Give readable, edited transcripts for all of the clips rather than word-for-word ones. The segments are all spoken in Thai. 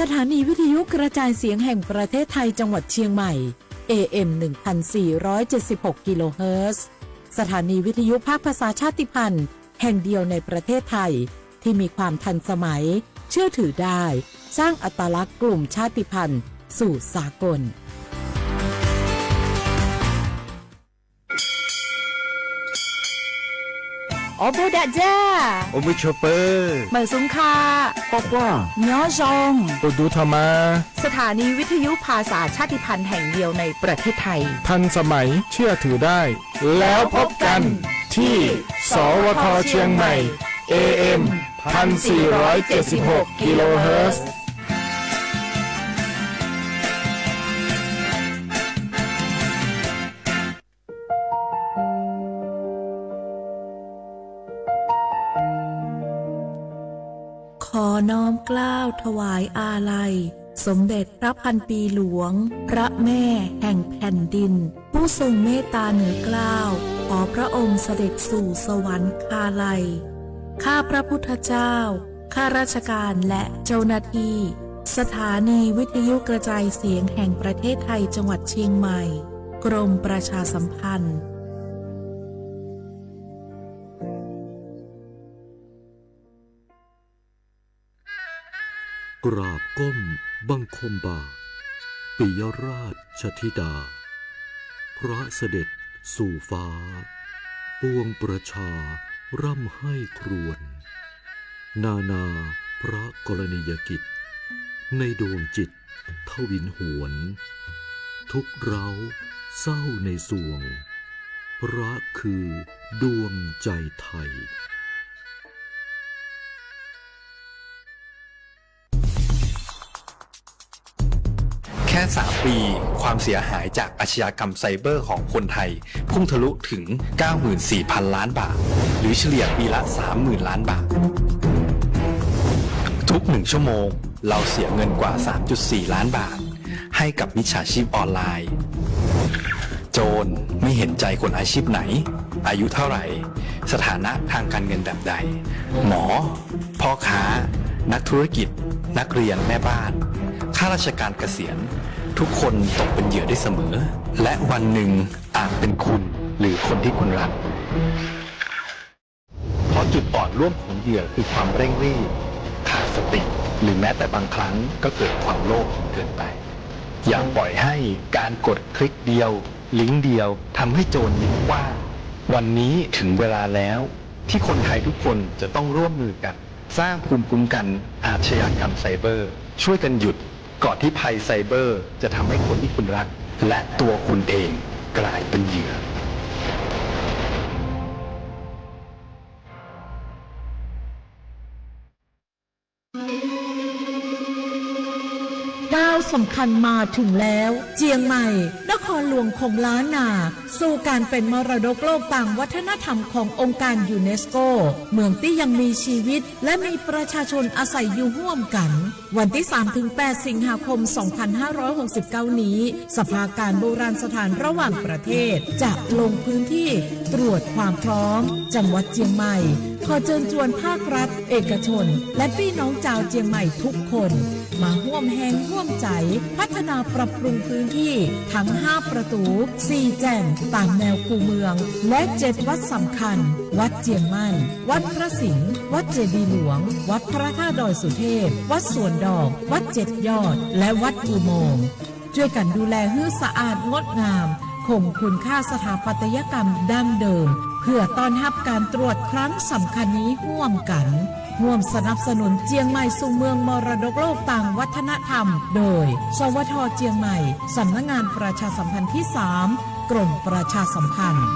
สถานีวิทยุกระจายเสียงแห่งประเทศไทยจังหวัดเชียงใหม่ AM 1476 กิโลเฮิรตซ์สถานีวิทยุภาคภาษาชาติพันธุ์แห่งเดียวในประเทศไทยที่มีความทันสมัยเชื่อถือได้สร้างอัตลักษณ์กลุ่มชาติพันธุ์สู่สากลโอบูดะจ้าโอมิชเปอร์เหมอซุงคาปอกว่าย้อจงอุดูธรรมาสถานีวิทยุภาษาชาติพันธุ์แห่งเดียวในประเทศไทยทันสมัยเชื่อถือได้แล้วพบกันที่สวทเชียงใหม่ AM 1476 กิโลเฮิรตซ์ขอน้อมเกล้าถวายอาลัยสมเด็จพระพันปีหลวงพระแม่แห่งแผ่นดินผู้ทรงเมตตาเหนือเกล้าขอพระองค์เสด็จสู่สวรรคาลัยข้าพระพุทธเจ้าข้าราชการและเจ้าหน้าที่สถานีวิทยุกระจายเสียงแห่งประเทศไทยจังหวัดเชียงใหม่กรมประชาสัมพันธ์กราบก้มบังคมบาทปิยราชธิดาพระเสด็จสู่ฟ้าปวงประชาร่ำให้ครวญนานาพระกรณียกิจในดวงจิตทวินหวนทุกเร้าเศร้าในสวงพระคือดวงใจไทยแค่ 3 ปีความเสียหายจากอาชญากรรมไซเบอร์ของคนไทยพุ่งทะลุถึง 94,000 ล้านบาทหรือเฉลี่ยปีละ 30,000 ล้านบาททุก1ชั่วโมงเราเสียเงินกว่า 3.4 ล้านบาทให้กับมิจฉาชีพออนไลน์โจรไม่เห็นใจคนอาชีพไหนอายุเท่าไหร่สถานะทางการเงินแบบใดหมอพ่อค้านักธุรกิจนักเรียนแม่บ้านข้าราชการเกษียณทุกคนตกเป็นเหยื่อได้เสมอและวันหนึ่งอาจเป็นคุณหรือคนที่คุณรักเพราะจุดอ่อนร่วมของเหยื่อคือความเร่งรีบขาดสติหรือแม้แต่บางครั้งก็เกิดความโลภเกินไปอย่าปล่อยให้การกดคลิกเดียวลิงก์เดียวทำให้โจรยิ้มกว้างวันนี้ถึงเวลาแล้วที่คนไทยทุกคนจะต้องร่วมมือกันสร้างภูมิคุ้มกันอาชญากรรมไซเบอร์ช่วยกันหยุดก่อนที่ภัยไซเบอร์จะทำให้คนที่คุณรักและตัวคุณเองกลายเป็นเหยื่อก้าวสำคัญมาถึงแล้วเจียงใหม่นครหลวงของล้านนาสู่การเป็นมรดกโลกต่างวัฒนธรรมขององค์การยูเนสโกเมืองที่ยังมีชีวิตและมีประชาชนอาศัยอยู่ร่วมกันวันที่ 3-8 สิงหาคม 2569 นี้สภาการโบราณสถานระหว่างประเทศจะลงพื้นที่ตรวจความพร้อมจังหวัดเจียงใหม่ขอเชิญชวนภาครัฐเอกชนและพี่น้องชาวเจียงใหม่ทุกคนมาร่วมแรงร่วมใจพัฒนาปรับปรุงพื้นที่ทั้ง5ประตู4แจ่มตามแนวคูเมืองและ7วัดสำคัญวัดเจียงมั่นวัดพระสิงห์วัดเจดีย์หลวงวัดพระธาตุดอยสุเทพวัดสวนดอกวัด7ยอดและวัดอุโมงค์ช่วยกันดูแลให้สะอาดงดงามคงคุณค่าสถาปัตยกรรมดั้งเดิมเพื่อต้อนรับการตรวจครั้งสำคัญนี้ร่วมกันร่วมสนับสนุนเจียงใหม่สู่เมืองมรดกโลกต่างวัฒนธรรมโดยสวทเจียงใหม่สำนักงานประชาสัมพันธ์ที่ 3 กรมประชาสัมพันธ์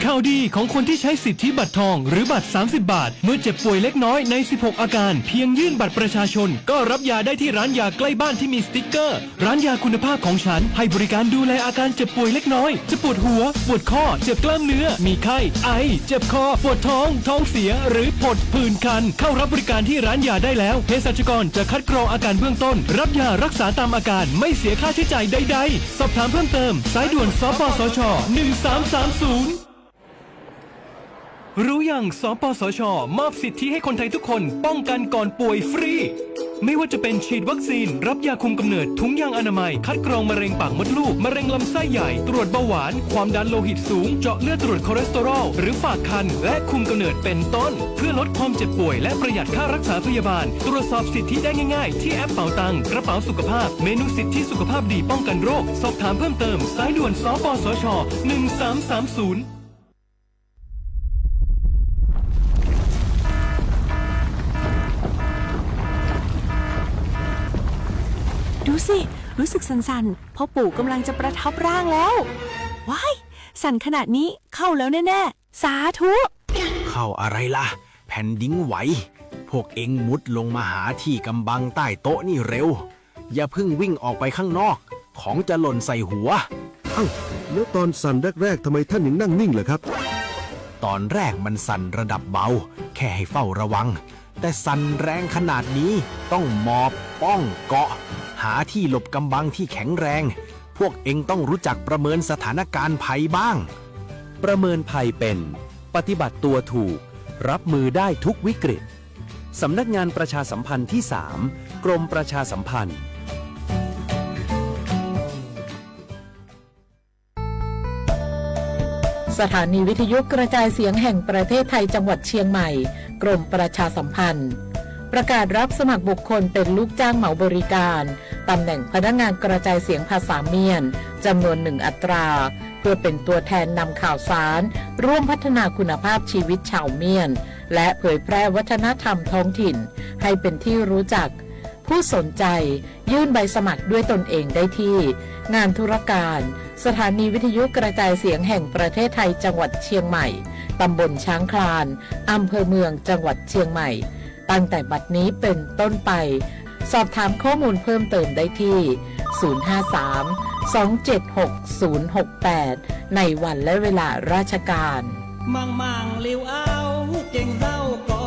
ข่าวดีของคนที่ใช้สิทธิบัตรทองหรือบัตร30 บาทเมื่อเจ็บป่วยเล็กน้อยใน16อาการเพียงยื่นบัตรประชาชนก็รับยาได้ที่ร้านยาใกล้บ้านที่มีสติ๊กเกอร์ร้านยาคุณภาพของฉันให้บริการดูแลอาการเจ็บป่วยเล็กน้อยจะปวดหัวปวดข้อเจ็บกล้ามเนื้อมีไข้ไอเจ็บคอปวดท้องเสียหรือผดผื่นคันเข้ารับบริการที่ร้านยาได้แล้วเภสัชกรจะคัดกรองอาการเบื้องต้นรับยารักษาตามอาการไม่เสียค่าใช้จ่ายใดๆสอบถามเพิ่มเติมสายด่วนสปสช1330 รู้ยังสปสช มอบสิทธิให้คนไทยทุกคนป้องกันก่อนป่วยฟรี ไม่ว่าจะเป็นฉีดวัคซีน รับยาคุมกำเนิด ถุงยางอนามัย คัดกรองมะเร็งปากมดลูก มะเร็งลำไส้ใหญ่ ตรวจเบาหวาน ความดันโลหิตสูง เจาะเลือดตรวจคอเลสเตอรอล หรือฝากครรภ์และคุมกำเนิดเป็นต้น เพื่อลดความเจ็บป่วยและประหยัดค่ารักษาพยาบาล ตรวจสอบสิทธิได้ง่ายๆ ที่แอปเป๋าตังกระเป๋าสุขภาพ เมนูสิทธิสุขภาพดีป้องกันโรค สอบถามเพิ่มเติม สายด่วนสปสช 1330ดูสิ รู้สึกสั่นๆพ่อปู่กำลังจะประทับร่างแล้ว ว้าย สั่นขนาดนี้เข้าแล้วแน่ๆ สาธุ เข้าอะไรล่ะ แผ่นดินไหว พวกเอ็งมุดลงมาหาที่กำบังใต้โต๊ะนี่เร็ว อย่าเพิ่งวิ่งออกไปข้างนอก ของจะหล่นใส่หัว แล้วตอนสั่นแรกๆทำไมท่านยังนั่งนิ่งล่ะครับ ตอนแรกมันสั่นระดับเบา แค่ให้เฝ้าระวัง แต่สั่นแรงขนาดนี้ต้องหมอบป้องเกาะ หาที่หลบกำบังที่แข็งแรง พวกเอ็งต้องรู้จักประเมินสถานการณ์ภัยบ้าง ประเมินภัยเป็น ปฏิบัติตัวถูก รับมือได้ทุกวิกฤต สำนักงานประชาสัมพันธ์ที่ 3 กรมประชาสัมพันธ์ สถานีวิทยุกระจายเสียงแห่งประเทศไทยจังหวัดเชียงใหม่ กรมประชาสัมพันธ์ ประกาศรับสมัครบุคคลเป็นลูกจ้างเหมาบริการตำแหน่งพนักงานกระจายเสียงภาษาเมียนจำนวน1 อัตรา เพื่อเป็นตัวแทนนำข่าวสารร่วมพัฒนาคุณภาพชีวิตชาวเมียนและเผยแพร่วัฒนธรรมท้องถิ่นให้เป็นที่รู้จัก ผู้สนใจยื่นใบสมัครด้วยตนเองได้ที่งานธุรการสถานีวิทยุกระจายเสียงแห่งประเทศไทยจังหวัดเชียงใหม่ตำบลช้างคลานอำเภอเมืองจังหวัดเชียงใหม่ตั้งแต่บัดนี้เป็นต้นไปสอบถามข้อมูลเพิ่มเติมได้ที่ 053-276-068 ในวันและเวลาราชการมังลิวเอาเก่งเศร้าก็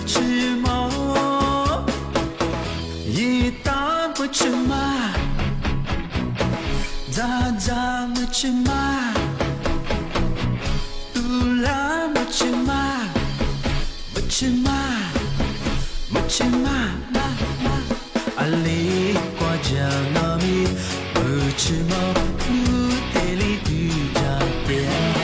吃吗？一大不吃吗？咋咋不吃吗？杜拉不吃吗？不吃吗？不吃吗？阿里瓜酱糯米不吃吗？不得里杜家店。เ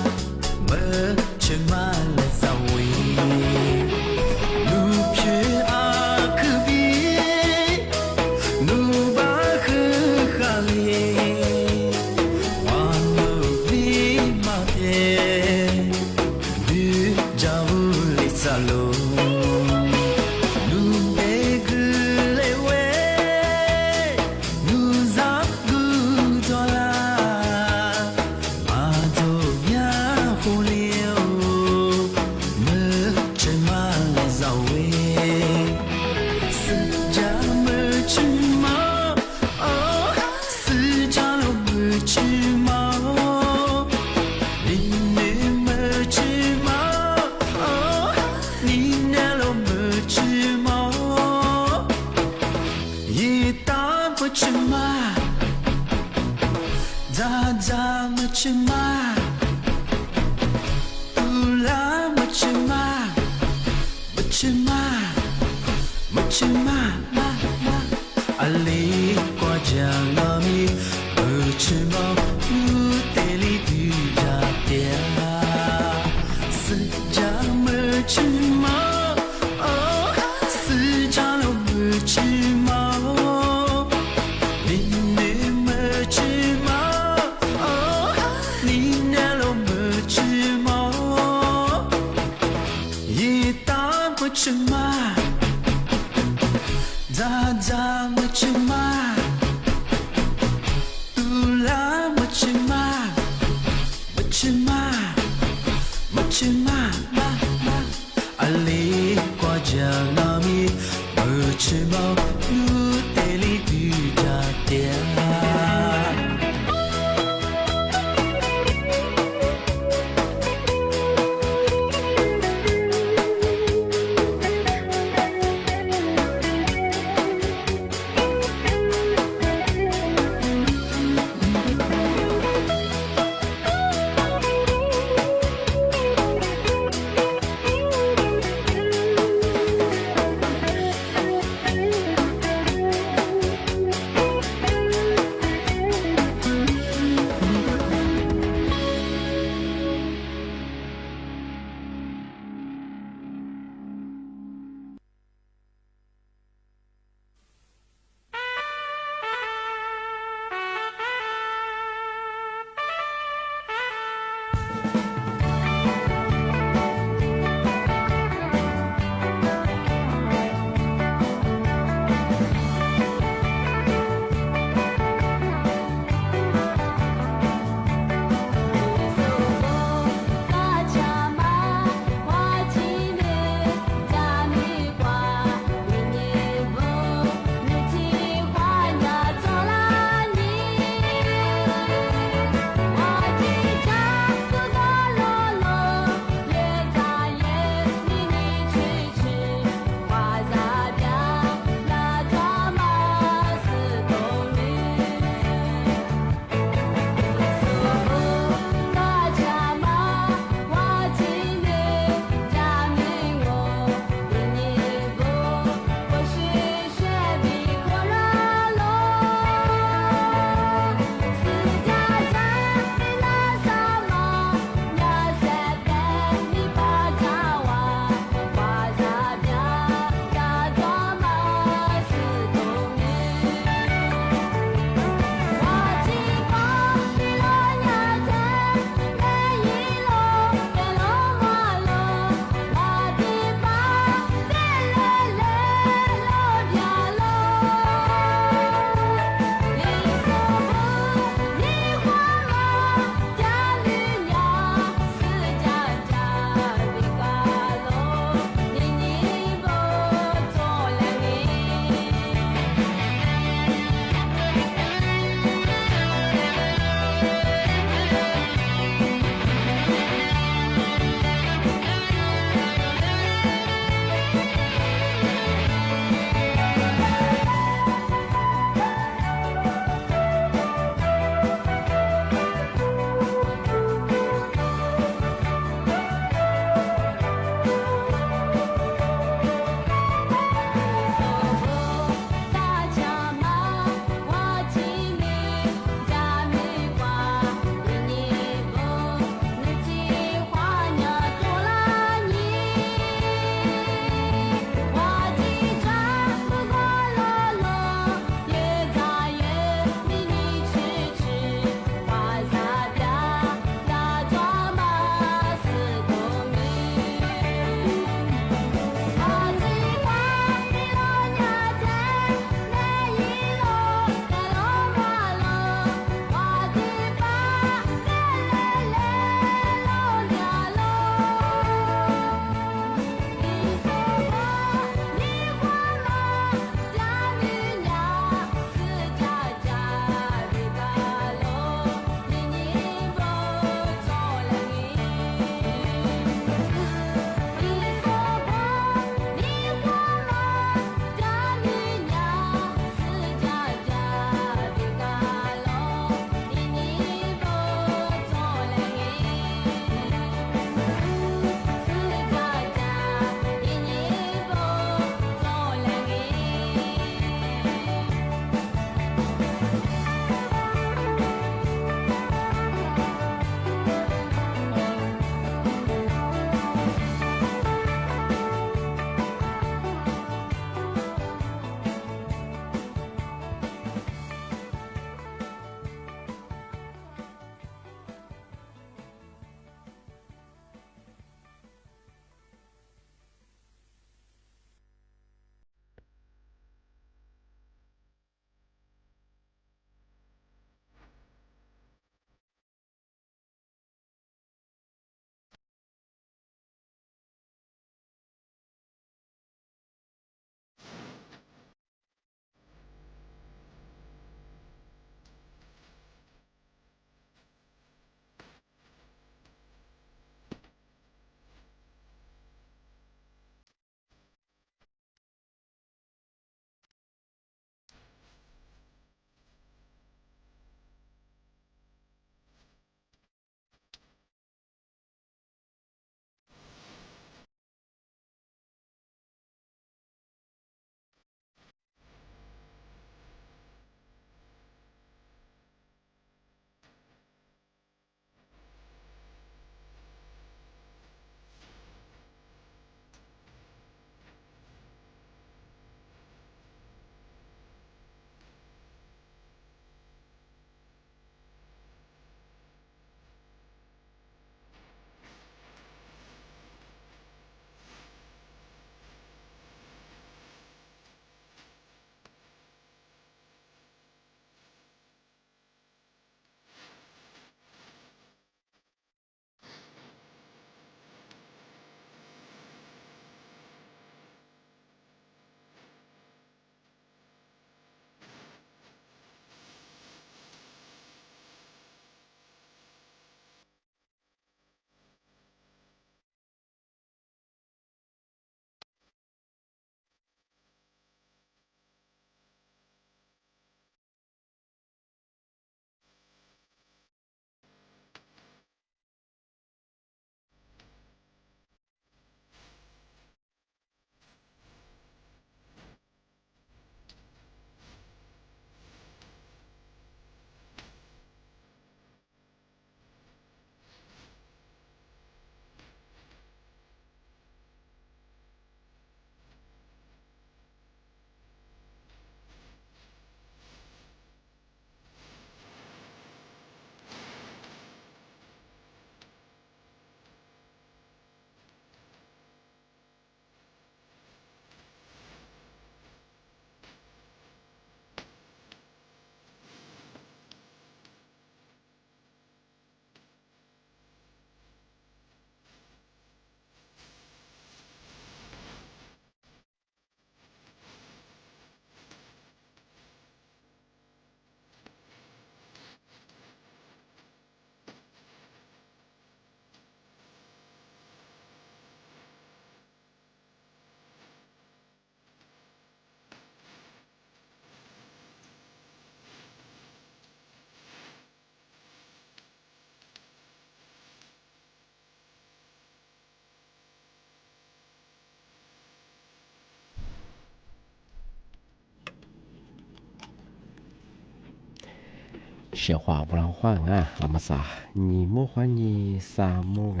学话不让话啊，那么啥，你莫话你啥莫啊？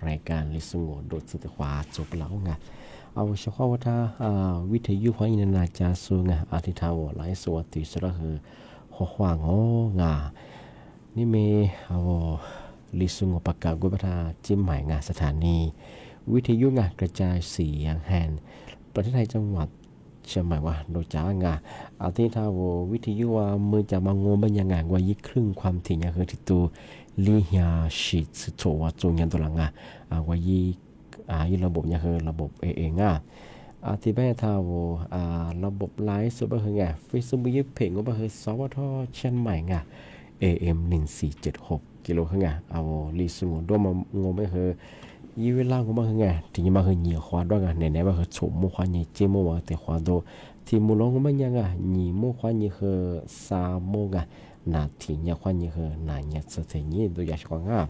รายการลิสงโดดสุดขวาจบแล้วไงเฉพาะว่าถ้าวิทยุความยินนาจาสูงอาทิตย์ทาวหลายสวัสดิ์สุดละคือหัวขวางงานี่มีลิสงประกาศกุบทาจิ้มหมายงาสถานีวิทยุงากระจายเสียงแห่งประเทศไทยจังหวัดเชียงใหม่ว่าโดยจ้างอาทิตย์ทาววิทยุว่ามือจะมางงบัญญัติว่ายิ่งครึ่งความถี่อย่างคือที่ตัวลีเฮียชิดสุดว่าจงยันตัวหลังว่ายี่ระบบเนี่ยคือระบบเองที่แม่ทาวระบบไลฟ์สุดแบบไงเฟซบุ๊กยิ่งเพลงก็แบบสวทเชียงใหม่AM 1476กิโลข้างลิสงด้วยมางงไม่คือยี่เวลาก็มาคือไงถึงมาคือเหนียวขวาด้วยไหนๆว่าคือฉมมุขวานี่เจมุว่าแต่ขวาโดที่มุลงก็ไม่ยังหนีมุขวานี่คือสามโมงนาทีเนี่ยขวานี่คือนาเนี่ยสุดท้ายนี่ดูอยากกว่า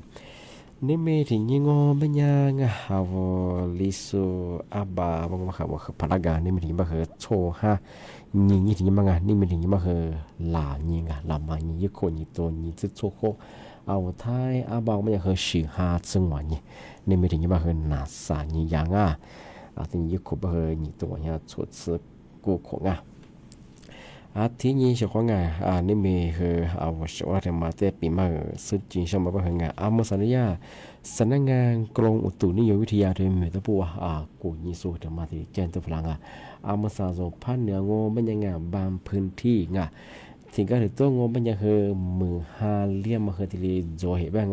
นี่มีถึงยังงไม่ยังลิสุอาบาบางว่าคือพลังงานนี่มีถึงมาคือโชฮะนี่ถึงยังนี่มีถึงมาคือหลานี่หลามานี่ยี่คนนี่ตัวนี่จะโชโคท้ายอาบาไม่ยังคือสื่อหาจังหวะนี่มีถึงยังมาคือนาสานี่ยังทีนี้ยี่คนมาคือนี่ตัวเนี่ยชดซื้อกูของทีนี้เฉพาะนี่มีคือช่วงที่มาเตะปีมาสุดจริงใช่ไหมว่ามุสัญญาสำนักงานกรมอุตุนิยมวิทยาที่มีตัวผู้กูยิสูที่มาที่แจ้งตัวพลังมุสาโซพันเหนืองบัญญัติบางพื้นที่ถึงก็ถือตัวงบัญญัติคือมือหาเลี้ยมาคือที่โจเหตุบ้าง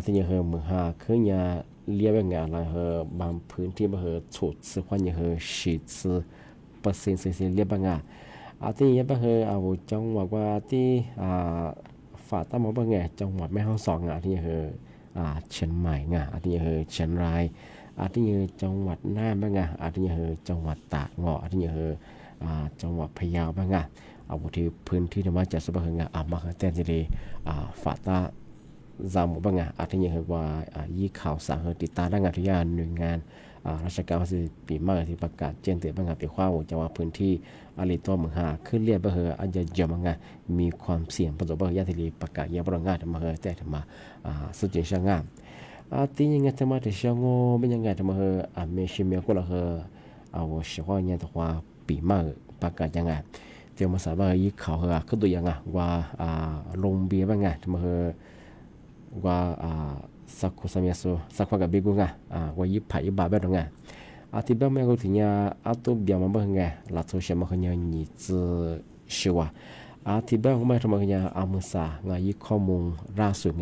ที่นี่คือมือหาคือเนี่ยเลี้ยบ้างอะไรคือบางพื้นที่มาคือฉุดซื้อความเนี่ยคือฉีดซื้อเปอร์เซ็นต์เลี้ยบ้างที่นี่ก็คือจังหวัดว่าที่ฝ่าตั้งมาบ้างจังหวัดแม่ฮ่องสอนที่นี่คือเชียงใหม่ที่นี่คือเชียงรายที่นี่คือจังหวัดน่านบ้างที่นี่คือจังหวัดตากที่นี่คือจังหวัดพะเยาบ้างที่พื้นที่ที่มาจากสุพรรณมาคือแต่ที่นี่ฝ่าตาจามุบ้างที่นี่คือว่ายี่ข่าวสารติดตามด้านที่ยานหน่วยงานราชการว่าปีมาที่ประกาศแจ้งเตือนบ้างไปคว้าจังหวัดพื้นที่อะไรตัวเมืองขึ้นเรียบอาจจะเยอะมากมีความเสี่ยงประสบญาติที่ประกาศยังประงาทมาแต่ทำมาสุดจริงช่างที่ยังไงทำมาแต่เช้าโง่ไม่ยังไงทำมาเมชิเมียก็ละเฉพาะเนี่ยตัวปีมาประกาศยังไงเดี๋ยวมาสามารถยี่ข่าวขึ้นตัวยังว่าลงเบียบ้างทำมาว่าสักคนสมัยสู้สักคนกับเบกุว่ายิบไผ่ยิบบาแบบนั้นที่บ้านแม่ก็ถึงเนี่ยตัวเบียมันบ้างหลักโซเชียลมันก็ยังนี่จะชัวที่บ้านก็ไม่ทำอะไรมุสายิข้อมูลล่าสุด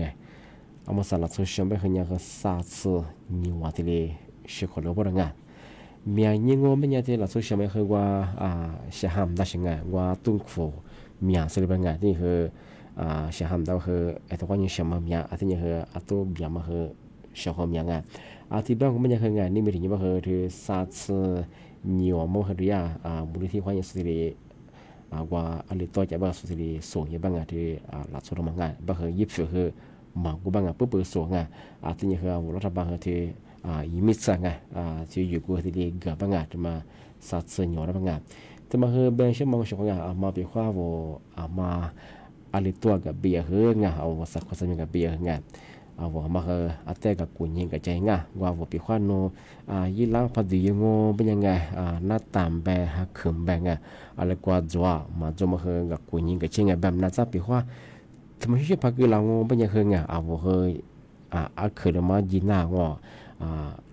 มุสาหลักโซเชียลไม่เคยยังสาธิตนิวที่เลยชัวร์แล้วบ้างมีอย่างงี้ไม่ยังที่หลักโซเชียลไม่เคยว่าเชื่อห้ามได้ช่างว่าตุ้งฟูมีอย่างสิ่งบางอย่างที่คือเชื่อห้ามได้คือตัวคนยังเชื่อมั่นมีที่นี่คือตัวเบียมันคือเชื่อความยังที่บ้านก็ไม่ยังคือนี่มีถึงยังคือที่สาธิตนิวมันคือบุรีที่ความยังสิ่งที่ว่าอะไรตัวจะบ้างสิ่งที่ส่งยังบ้างที่หลักโซเชียลมันบ้างคือยิบช่วยคือมากูบ้างปุ๊บส่งที่นี่คือรัฐบาลที่ยิมิตสังที่อยู่กูที่เกิดบ้างที่มาสัตว์เสียงแล้วบ้างแต่มาคือเบนช่วงมองช่วงมาเป็นข้าวมาอะไรตัวกับเบียร์สักคนสมัยกับเบียร์มาคือแต่กับกุญยิงกับใจว่าเป็นข้าวโนยี่ล้างพอดีงงเป็นยังไงหน้าตามแบกขึ้นแบกอะไรกว่าจัวมาจัวมาคือกับกุญยิงกับใจแบบน่าจะเป็นข้าวทำไมชื่อพักเรางงเป็นยังไงคือเรามายินหน้าง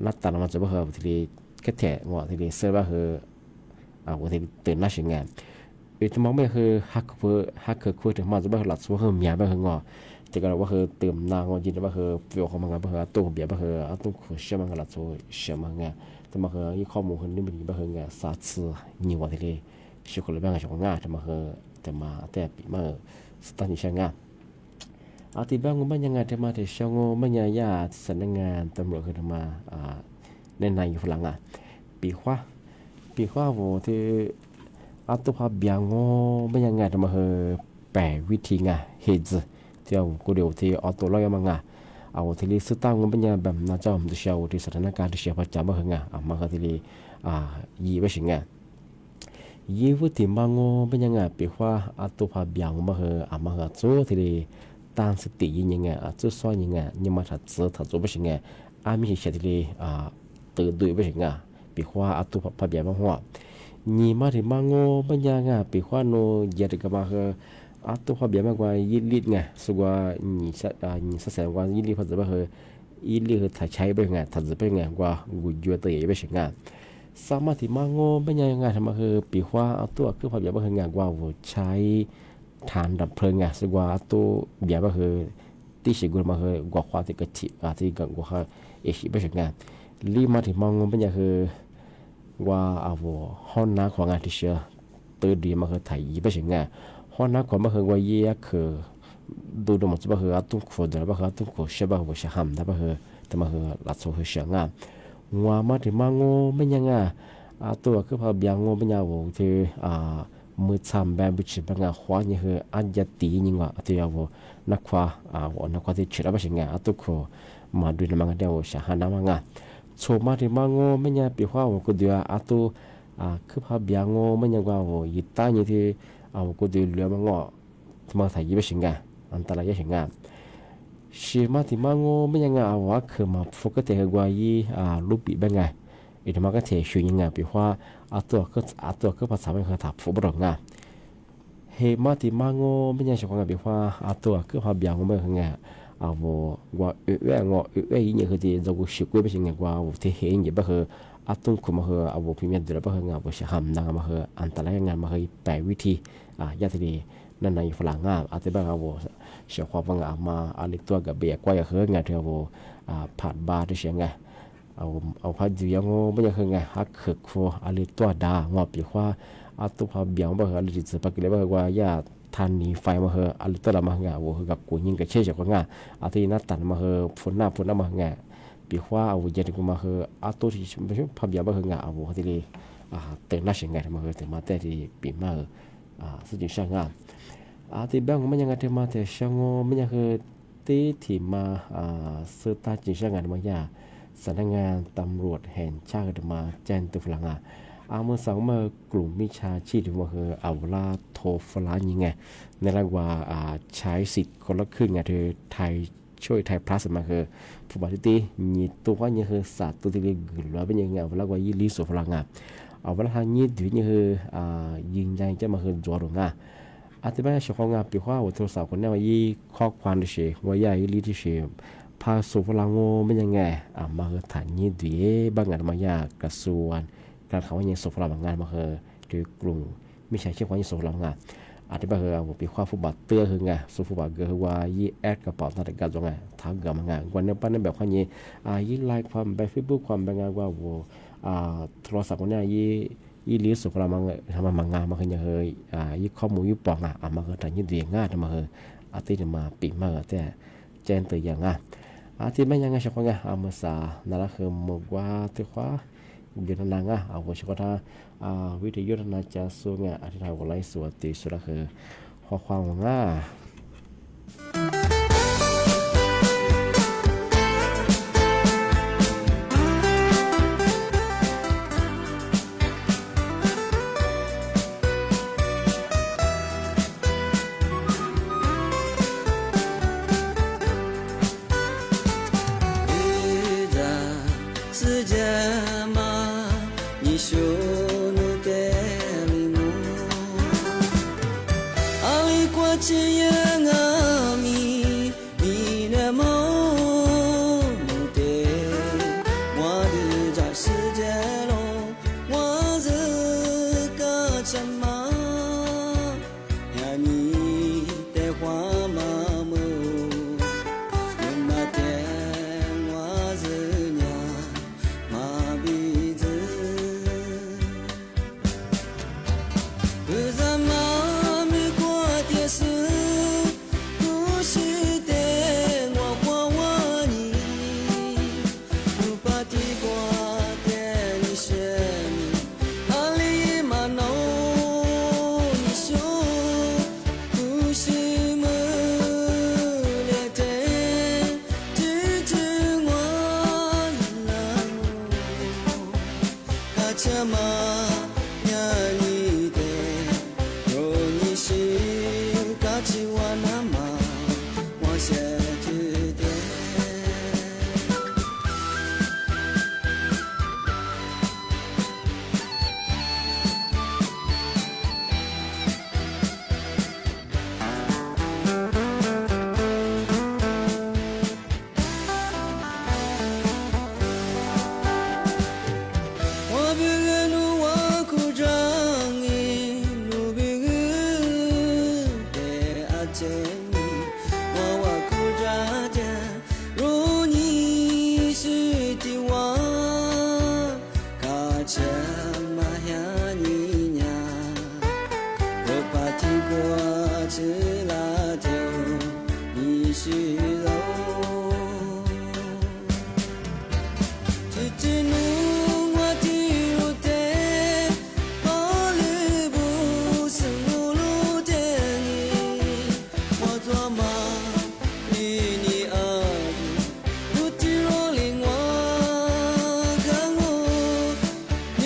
นัดตานมาจะบ่คือที่แค่แถะที่เสื้อบ่คือที่ตื่นน่าเชื่อง่ายที่มองไม่คือฮักคือถึงมาจะบ่คือหลักว่าคือเมียบ่คือแต่ก็ว่าคือตื่นนางยินบ่คือเกี่ยวของมันบ่คือตัวเบียบ่คือตัวคือเชื่อมันหลักตัวเชื่อมันแต่มาคือยี่ข้อมูลคนนี้มันบ่คือสาธิตนี่ว่าที่ชื่อคนละแบบของแต่มาคือแต่ปีมาสถานีเชื่อง่ายที่บ้านก็ไม่ยังไงที่มาที่เช้าโง่ไม่ยังญาติสำนักงานตำรวจคือมาในอยู่ฝรั่งปีขว้าโวที่ตัวพาเบียงโง่ไม่ยังไงที่มาคือแปลวิธีเหตุที่เอากูเดียวที่ตัวลอยมาที่ลิสต์ตั้งไม่ยังแบบน่าจะมันจะเช้าที่สถานการณ์ที่เช้าประจำมาคือมาคือที่ยีไปสิ ยี่วุติมังโงเป็นยังไงปีว่าอัตุภาพยังมาเหออามาเหอโจทีเดีตั้งสติยังไงจุดซ้อนยังไงยังมาถัดเสือถัดโจไม่ใช่ไงมีเหตุทีเดีตื่นดุยไม่ใช่ไงปีว่าอัตุภาพยังมาหัวยี่มาถึงมังโงเป็นยังไงปีว่าโนเยอะกับมาเหออัตุภาพยังมากกว่ายี่ลิดไงสุกว่ายี่สักแสนกว่ายี่ลิดพอจะมาเหอยี่ลิดถ่ายใช้ไปไงถัดจะไปไงกว่ากุยเตยไม่ใช่ไงสามารถที่มังโงเป็นยังไงทำมาคือปีว่าอัตุคือภาพยังมาเหองานกว่าใช้ฐานดับเพลิงไงสุกว่าตัวเบียร์ก็คือที่สิ่งกุลมาคือกว่าความที่กระชิบที่กังว่าเอชิไม่ใช่ไงรีมาถึงมังโงเป็นยังคือว่าห้องน้ำของงานที่เชื่อตื่นดีมาคือไทยไม่ใช่ไงห้องน้ำของมาคือว่าเยี่ยคือดูดูมันจะมาคือตุ้งขวดแล้วมาคือตุ้งขวดเชื่อมาคือเชื่อหำแต่มาคือแต่มาคือหลักสูตรเชื่องว่ามาถึงมังโงเป็นยังไงตัวคือพอเบียงโงเป็นยังว่าที่มือซ้ำแบบบุชิบังขวานี่คืออันยัดตีนี่ว่าที่ว่านักขวานักขวาที่เชื่อไม่ใช่ไงตัวคือมาดูในมังเดียวเชื่อหาน้ำมังโชมาที่มังโงไม่ยังปีว่าว่ากูเดียวตัวคือพอเบียงโงไม่ยังว่าว่ายิตานี่ที่กูเดียวเลี้ยมังมาถ่ายยี่ไม่ใช่ไงอันตรายใช่ไงชีมาที่มังโงไม่ยังว่าคือมาโฟกัสแต่กว่ายี่รูปปีเป็นไงอีกมาก็เทชูยังไงปีว่าตัวคือภาษาไม่เคยถามฟุบรองเฮมาที่มังโงไม่ยังชอบกันปีว่าตัวคือพอเบียงโงไม่เคยไงว่ายี่เนี่ยคือที่เราชิคุยไม่ใช่ไงว่าที่เห็นยี่บ้าคือตุ้งคุมาคือพิมพ์เดือดบ้าคือว่าเชื่อหำนางมาคืออันตรายงานมาคือแปลวิธียาทีนั่นในฝรั่งที่บ้านเชื่อความว่ามาอะไรตัวกับเบียกว่าอย่างเงี้ยที่ผ่านบาร์ที่เชื่อไงเอาพัดอยู่ยังไม่ยังไงฮักคือคัวอะไรตัวดางอปีว่าตัวพาเบียงบ้าคืออะไรจิตสปากิเลบ้าว่าย่าทานนี้ไฟมาคืออะไรตัวละมาไงคือกับกูยิงกับเชี่ยจากว่าที่นัดตันมาคือฝนหน้ามาไงปีว่าเย็นกูมาคือตัวที่ไม่ใช่พาเบียงบ้าคือไงที่เลยเตือนน่าเชื่อไงมาคือแต่มาแต่ที่ปีมาสิ่งที่ช่างที่แบงก์ไม่ยังไงที่มาแต่ช่างไม่ยังคือที่มาสื่อตาจิตช่างงานมาย่าสำนักงานตำรวจแห่งชาติมาแจ้งตัวฝรั่งเมื่อสองเมื่อกลุ่มมิจฉาชีพที่มาคือลาโทฟลายังไงในระหว่างใช้สิทธิ์คนละครึ่งที่ไทยช่วยไทยพลัสมาคือผู้บริตีมีตัวว่ายังคือสัตว์ตัวที่เรียกหรือเป็นยังไงระหว่างยี่ลีสุฝรั่งเวลาทางนี้ถือยังคือยิงยังจะมาคือจวดลงที่บ้านชาวของปีว่าโทรศัพท์คนนี้ว่ายี่ข้อความที่เชื่อว่าย่ายี่ลีที่เชื่อพาสุฝรั่งโง่เป็นยังไงมาคือฐานนี้ดีบางงานมาย่ากระทรวงการเขาว่ายังสุฝรั่งงานมาคือโดยกลุ่มไม่ใช่เชื่อว่ายังสุฝรั่งที่บ้านคือปีว่าผู้บาดเตื้อคือไงสุผู้บาดเกอว่ายี่แอดกระเป๋าธนาคารจงไงทางเกิดมางานวันนี้ปั้นในแบบว่ายี่ไลค์ความแบบเฟซบุ๊กความเป็นงานว่าโทรศัพท์คนนี้ยี่ลีสุฝรั่งทำมางานมาคือยังเคยยี่ข้อมูลยี่ปองมาคือฐานยี่ดีง่ายมาคือที่จะมาปีมาแต่แจ้งตัวอย่างที่ไม่ยังไงชาวบ้านมาสานั่นแหละคือมกว่าที่ว่ายืนนางว่าชาวบ้านวิทยุนาจะส่งที่ทางวันไลฟ์สดที่สุดคือข้อความว่าChama, yani 这么样你呀，我把听过这拉头你是肉，只知努我的路的，我路不是路的你，我做嘛与你爱。不知若令我看我，你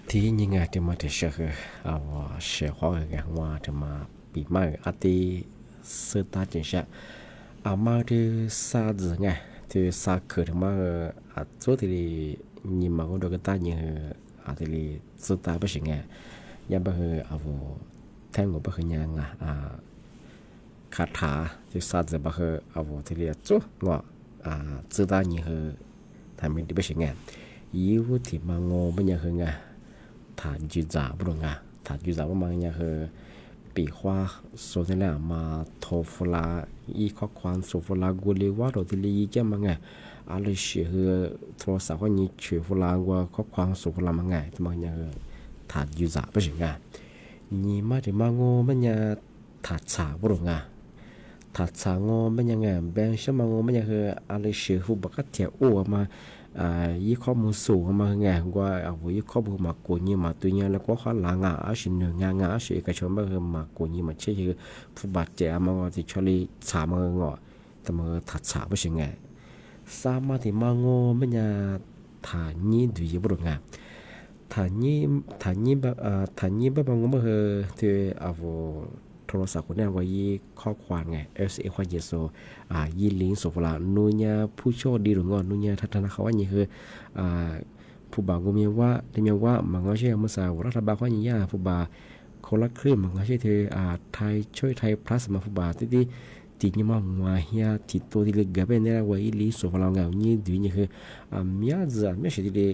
ที่ยังไงจะมาเชื่อเอาเชื่อข้อกันว่าจะมาปีใหม่ที่สุดท้ายจะเอามาที่ซาจืไงที่ซาเกิดมาตัวที่ยิ่งมาก็โดนกันตายยิ่งที่สุดท้ายไม่ใช่ไงยังไม่เอาแทงก็ไม่เคยยังคาถาที่ซาจืไม่เคยเอาที่จุว่าสุดท้ายยิ่งทำไม่ได้ไม่ใช่ไงยี่ห้อที่มางอไม่ยังไงถ้าจุดจ่า不懂啊ถ้าจุดจ่าว่ามันยังปีว่าส่วนนี้มาโทฟลาอีข้อความโทฟลากูเลยว่าเราที่ลีจะมันไงอะไรเชื่อโทรศัพท์ว่านี่เชื่อฟลาว่าข้อความโทฟลามันไงที่มันยังถ้าจุดจ่าไม่ใช่ไงนี่มาที่มางอมันยังถ้าจ่า不懂啊ถ้าจ่างอมันยังไงแบงค์มางอมันยังอะไรเชื่อผู้บักเที่ยวโอ้มายี่ข้อมูลสูงมาไงว่ายี่ข้อมูลมากูนี่มาตัวนี้แล้วก็ข้อหลังสิ่งหนึ่งงานสิ่งเอกชนมากูนี่มาเชื่อผู้บาดเจ็บมาที่ชลีสามงอแต่มาถัดสามไม่ใช่ไงสามมาที่มางอไม่ยาฐานนี้ดูยี่บุรุษไงฐานนี้แบบมางอมาที่โทรศัพท์คนนี้ว่ายี่ข้อความไง SA ความเยโซยี่ลิงก์โซฟลานุญาผู้โชคดีหรืองอนุญาทัศนเขาว่านี่คือผู้บ่าวก็มีว่าแต่มีว่ามันก็ใช่เมื่อสาวรัฐบาลว่านี่ยาผู้บ่าวคนละครึ่งมันก็ใช่เธอไทยช่วยไทยพลัสมาผู้บ่าวที่จริงๆมันว่าเฮียที่ตัวที่เล็กกับเป็นเนี่ยว่ายี่ลิงก์โซฟลาเงานี่ดูนี่คือมีอะไรไม่ใช่ที่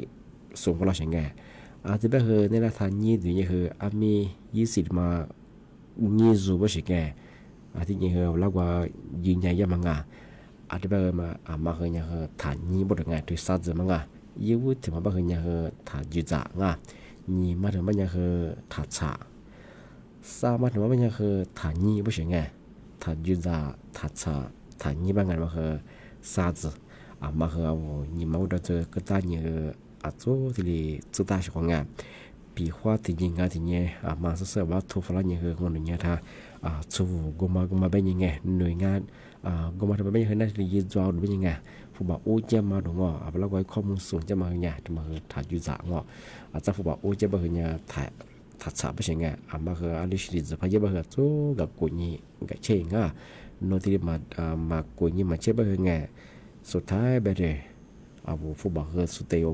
โซฟลาเช่นไงที่แบบเนี่ยนะทางนี่ดูนี่คือมียี่สิบมานี่จูบสิแกที่นี่เหรอแล้วก็ยืนยันยังมังที่แบบมาเหรอเนี่ยเหรอฐานนี่บทงานที่สัตว์มังยี่วุฒิมาแบบเหรอเนี่ยเหรอฐานจุดจ่างนี่มาถึงมันเนี่ยเหรอฐานฉาสามมาถึงมันเนี่ยเหรอฐานนี่ไม่ใช่ไงฐานจุดจ่าฐานฉาฐานนี่บางงานมาเหรอสัตว์มาเหรอนี่มาอุดรก็ได้เนี่ยเหรอโจ้ที่จุดตาชของงานปีว่าที่ยิงงานที่เนี่ยมาเสือว่าทุกฝ่ายเนี่ยคือคนเนี่ยถ้าชูกมาเป็นยังไงหน่วยงานกมาทำเป็นยังไงนั่นคือยืนจอหรือเป็นยังไงผู้บ่าวโอ้เจ้ามาดูงอแล้วก็ข้อมูลส่วนจะมาเนี่ยจะมาถ่ายยืนจ่างออาจจะผู้บ่าวโอ้เจ้ามาเนี่ยถ่ายสาบเป็นยังไงมาคืออันนี้สิ่งที่พยายามมาสู้กับกุญกับเชงโน้ตที่มากุญมาเชื่อเป็นยังไงสุดท้ายไปเลยผู้บ่าวคือสุดเตียว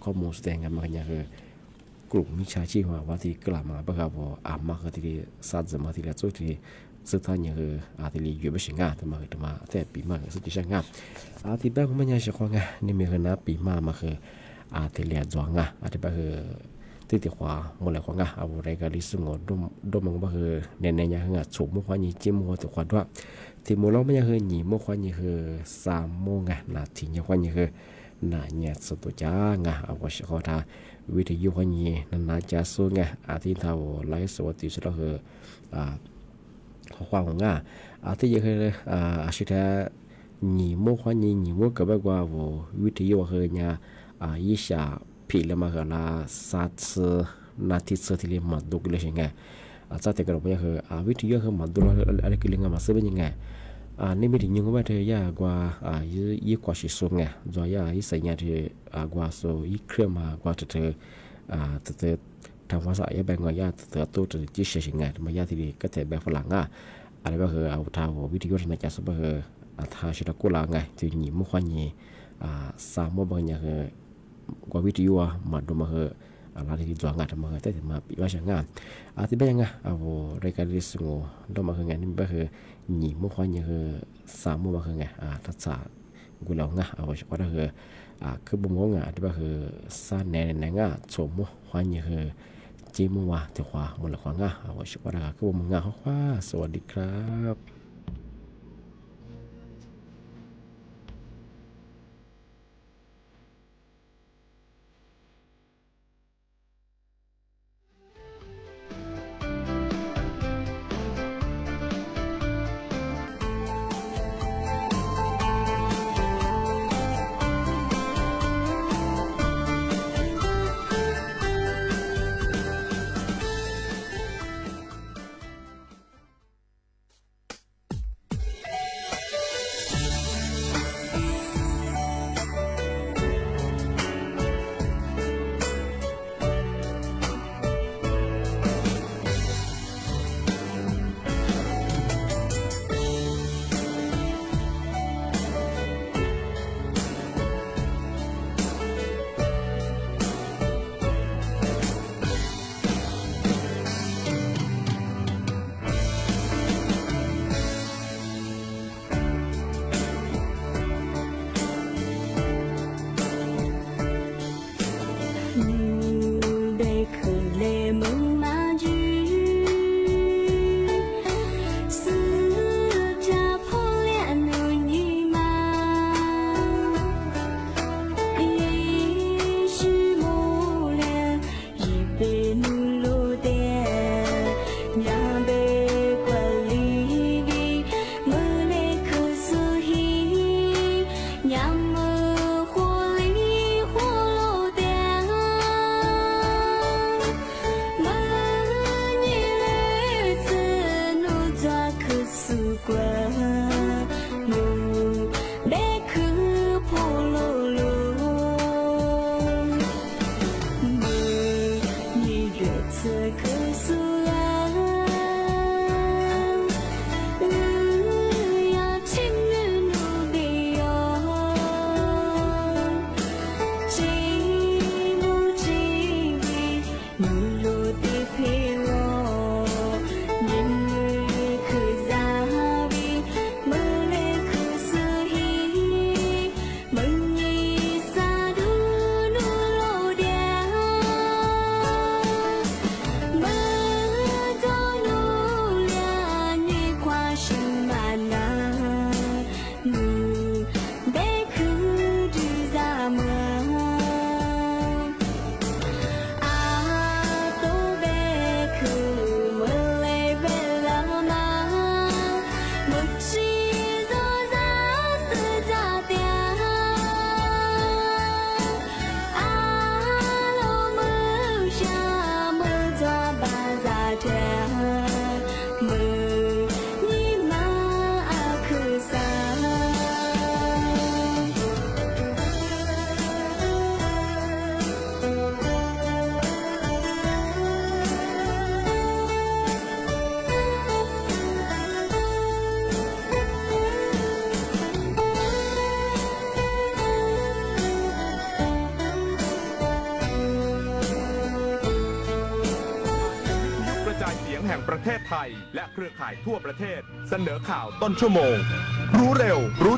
ข้อมูลสุดเตียงมาเนี่ยคือกลุ่มมิจฉาชีพว่าที่กลับมาประกอบมาคือที่สัตว์มาที่ละจุดที่สุดท้ายเนี่ยคือที่อยู่ไม่ใช่งานแต่มาแต่ปีมาสุดที่ช่างงานที่แบบมันยังเฉพาะงานนี่มีคือนะปีมาคือที่เรียนจวงที่แบบคือที่ขวาหมดเลยขวางอะไรก็ลิสงดมมันก็คือในยังงานสูบมุขวานี่จิ้มหัวตัวขวาด้วยที่มูลเราไม่ยังคือหนีมุขวานี่คือ3 โมงนาทียังขวานี่คือน่าเนี่ยสุดจ้างว่าเฉพาะท่าวิทยุคนนี้นั่นจะสู้ไงที่เราไลฟ์สดที่สุดก็คือข้อความของที่ยังคือสุดท้ายหนีมุขนี้หนีมุขกับแบบว่าวิทยุคือเนี่ยยี่สิบปีแล้วมาคือละ30 นาทีที่เรียนมาดูกันเลยใช่ไงจากที่กระบอกเนี่ยคือวิทยุคือมาดูอะไรกิเลงมาซื้อเป็นยังไงนี่ไม่ถึงยังว่าเธอยากว่ายี่กว่าสิสูงไงจอยยี่ใส่เนี่ยเธอกว่าสูยี่เครื่องมากว่าเธอทางภาษายี่แบ่งว่ายาเธอตัวจีเฉยๆไงมายาที่ดีก็แต่แบบฝรั่งอะไรแบบคือเอาทางวิทยุในการสับคือทางชิลกุลาไงที่หนีมุขนี้3 โมงบางอย่างคือกว่าวิทยุมาดูมาคืออะไรที่จวงงานมาแต่มาปีว่าช่างงานที่เป็นยังไงรายการลิสงโดมาคือไงนี่แบบคือหนีมุขนี้คือ3 โมงบางคือไงทัศน์กูเล่าไงเฉพาะคือบุ้งงที่แบบคือสร้างแนวชมมุขนี้คือจีมุว่าที่ขวาหมดเลยขวางเฉพาะคือบุ้งเขาขวาสวัสดีครับ จายเสียงแห่งประเทศไทยและเครือข่ายทั่วประเทศเสนอข่าวต้นชั่วโมงรู้เร็วรู้